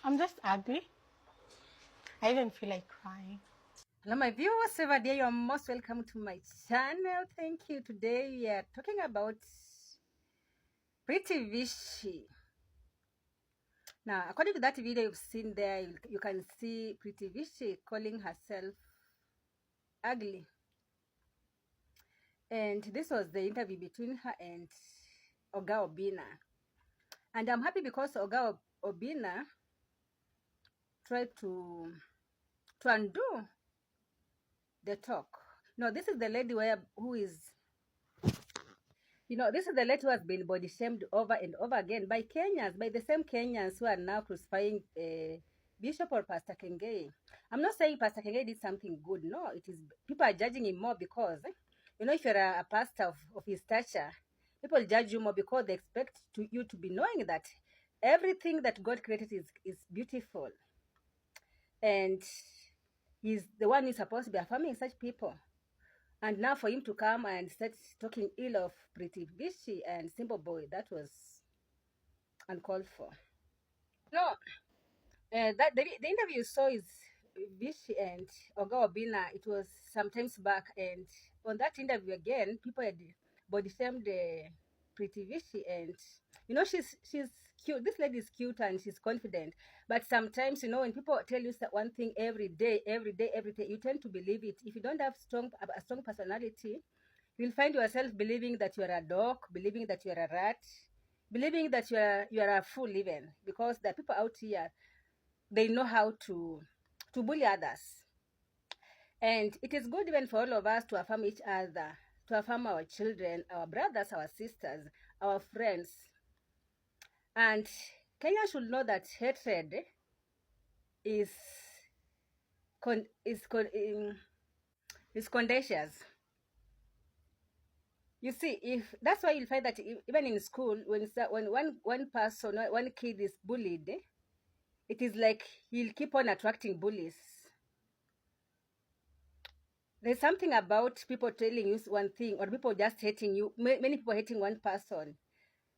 I'm just ugly. I even feel like crying. Hello, my viewers. Over there, you're most welcome to my channel. Thank you. Today, we are talking about Pretty Vishy. Now, according to that video you've seen there, you can see Pretty Vishy calling herself ugly. And this was the interview between her and Oga Obina. And I'm happy because Oga Obina tried to undo the talk. No, this is the lady who is this is the lady who has been body shamed over and over again by Kenyans, by the same Kenyans who are now crucifying Bishop or Pastor Kengei. I'm not saying Pastor Kengei did something good. No, it is people are judging him more because, if you're a pastor of his stature, people judge you more because they expect you to be knowing that everything that God created is beautiful. And he's the one who's supposed to be affirming such people. And now for him to come and start talking ill of Pretty Vishy and Simple Boy, that was uncalled for. No, that the interview you saw is Vishy and Oga Obina. It was sometimes back, and on that interview again, people had body shamed Pretty Vishy, and she's cute. This lady is cute and she's confident. But sometimes, when people tell you one thing every day, you tend to believe it. If you don't have a strong personality, you'll find yourself believing that you are a dog, believing that you are a rat, believing that you are a fool even, because there are people out here, they know how to bully others. And it is good even for all of us to affirm each other, to affirm our children, our brothers, our sisters, our friends. And Kenya should know that hatred is contagious. You see, if that's why you'll find that even in school, when one person, one kid is bullied, it is like he'll keep on attracting bullies. There's something about people telling you one thing or people just hating you. Many people hating one person.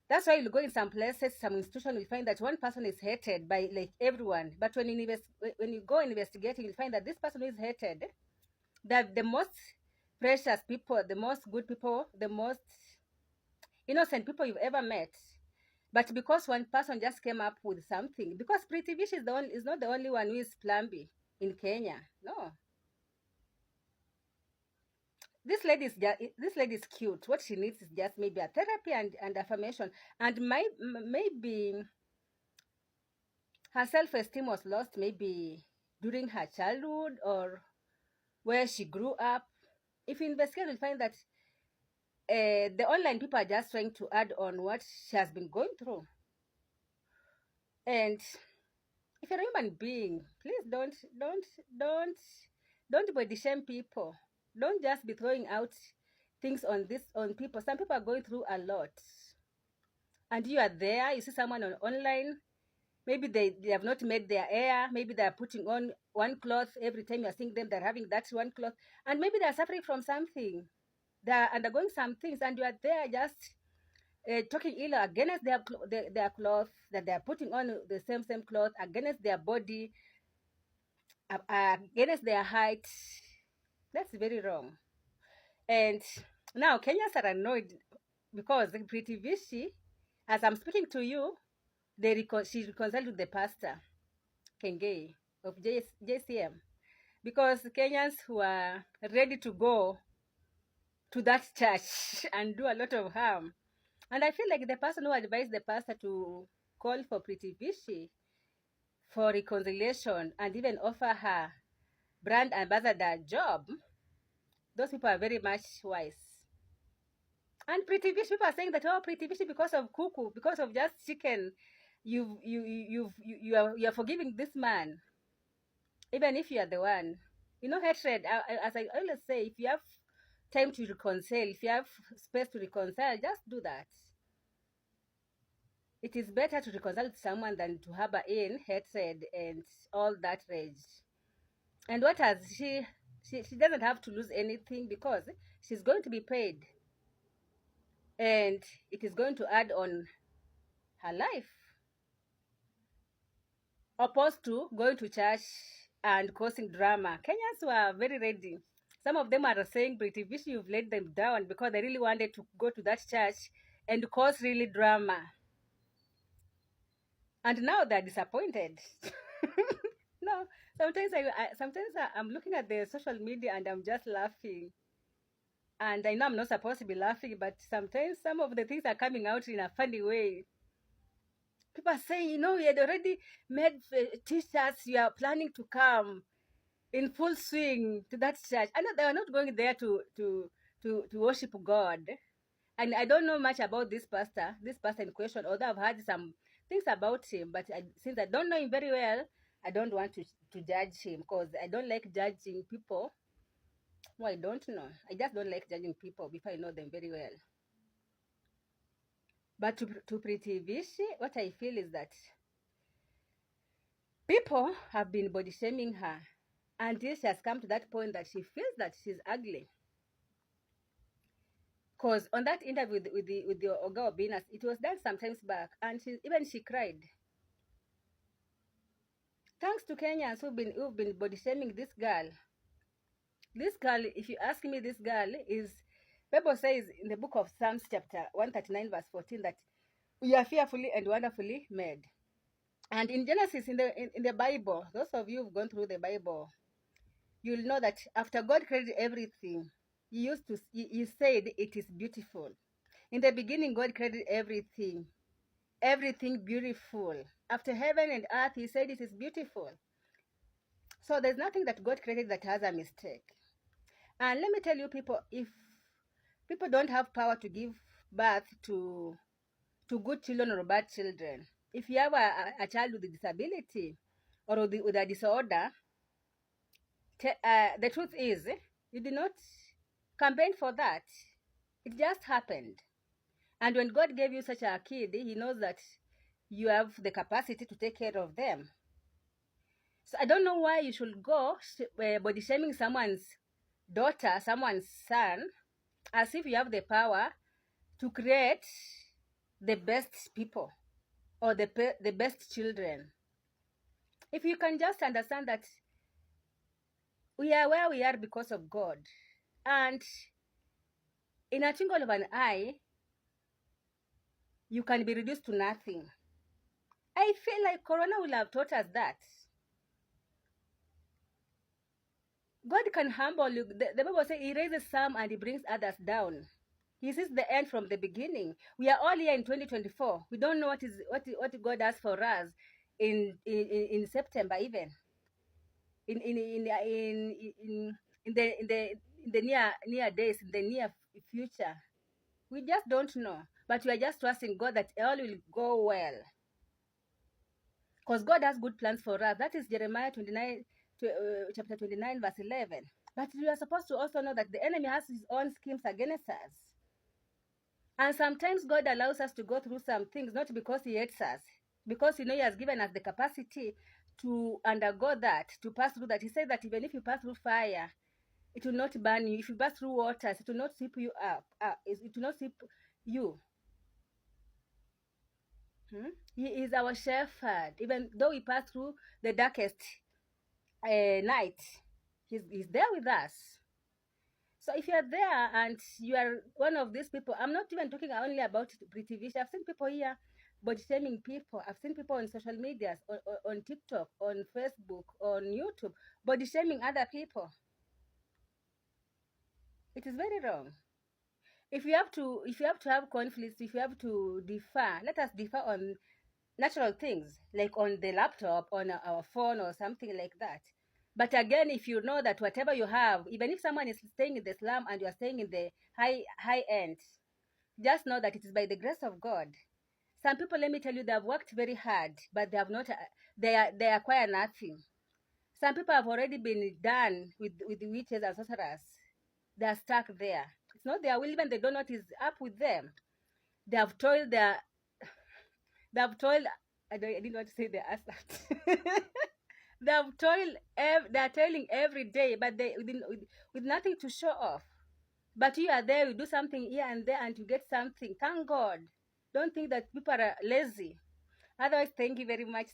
That's why you go in some places, some institution, you'll find that one person is hated by like everyone. But when you go investigating, you'll find that this person who is hated, that the most precious people, the most good people, the most innocent people you've ever met. But because one person just came up with something, because Pretty Vish is not the only one who is plumbing in Kenya. No. This lady is cute. What she needs is just maybe a therapy and affirmation. And maybe her self-esteem was lost maybe during her childhood or where she grew up. If you investigate, you'll find that the online people are just trying to add on what she has been going through. And if you're a human being, please don't body shame people. Don't just be throwing out things on people. Some people are going through a lot, and you are there. You see someone online. Maybe they have not made their hair. Maybe they are putting on one cloth every time you are seeing them. They're having that one cloth, and maybe they are suffering from something. They are undergoing some things, and you are there just talking ill against their cloth, that they are putting on the same cloth, against their body, against their height. That's very wrong. And now Kenyans are annoyed because Pretty Vishy, as I'm speaking to you, she reconciled with the pastor Kengei of JCM, because Kenyans who are ready to go to that church and do a lot of harm. And I feel like the person who advised the pastor to call for Pretty Vishy for reconciliation and even offer her brand ambassador job, those people are very much wise. And Pretty Vishy, people are saying that, oh, Pretty Vishy, because of kuku, because of just chicken, you are forgiving this man, even if you are the one. Hatred. As I always say, if you have time to reconcile, if you have space to reconcile, just do that. It is better to reconcile with someone than to harbor in hatred and all that rage. And what has she doesn't have to lose anything, because she's going to be paid, and it is going to add on her life. opposed to going to church and causing drama. Kenyans were very ready. Some of them are saying, Pretty Vishy, you've let them down because they really wanted to go to that church and cause really drama. And now they're disappointed. No, sometimes I'm looking at the social media and I'm just laughing. And I know I'm not supposed to be laughing, but sometimes some of the things are coming out in a funny way. People are saying, we had already made t-shirts. You are planning to come in full swing to that church. I know they are not going there to worship God. And I don't know much about this pastor in question, although I've heard some things about him. But since I don't know him very well, I don't want to judge him because I don't like judging people. Well, I don't know. I just don't like judging people before I know them very well. But to Pretty Vishy, what I feel is that people have been body shaming her until she has come to that point that she feels that she's ugly. Because on that interview with the Oga Obinas, it was done some times back, and she cried. Thanks to Kenyans who've been body shaming this girl. This girl, if you ask me, this girl is. Bible says in the book of Psalms, chapter 139, verse 14, that we are fearfully and wonderfully made. And in Genesis, in the Bible, those of you who've gone through the Bible, you'll know that after God created everything, he said it is beautiful. In the beginning, God created everything beautiful. After heaven and earth, he said it is beautiful. So there's nothing that God created that has a mistake. And let me tell you, people, if people don't have power to give birth to good children or bad children, if you have a child with a disability or with a disorder, the truth is, you did not campaign for that. It just happened. And when God gave you such a kid, he knows that you have the capacity to take care of them. So I don't know why you should go body shaming someone's daughter, someone's son, as if you have the power to create the best people or the best children. If you can just understand that we are where we are because of God, and in a twinkle of an eye, you can be reduced to nothing. I feel like Corona will have taught us that. God can humble you. The Bible says he raises some and he brings others down. He sees the end from the beginning. We are all here in 2024. We don't know what God has for us in September, even in the near days, in the near future. We just don't know. But we are just trusting God that all will go well. Because God has good plans for us. That is Jeremiah 29, chapter 29, verse 11. But we are supposed to also know that the enemy has his own schemes against us. And sometimes God allows us to go through some things, not because he hates us, because he has given us the capacity to undergo that, to pass through that. He said that even if you pass through fire, it will not burn you. If you pass through waters, it will not sweep you up. It will not sweep you. He is our shepherd. Even though we pass through the darkest night, he's there with us. So if you're there and you are one of these people, I'm not even talking only about Pretty Vishy. I've seen people here body shaming people. I've seen people on social medias, on TikTok, on Facebook, on YouTube, body shaming other people. It is very wrong. If you have to have conflicts, if you have to differ, let us differ on natural things, like on the laptop, on our phone or something like that. But again, if you know that whatever you have, even if someone is staying in the slum and you are staying in the high end, just know that it is by the grace of God. Some people, let me tell you, they have worked very hard, but they have not. They acquire nothing. Some people have already been done with the witches and sorcerers. They are stuck there. It's not their will, even they don't know what is up with them. They have toiled their. They have toiled. I didn't want to say their ass out. They have toiled. They are toiling every day, but with nothing to show off. But you are there. You do something here and there, and you get something. Thank God. Don't think that people are lazy. Otherwise, thank you very much.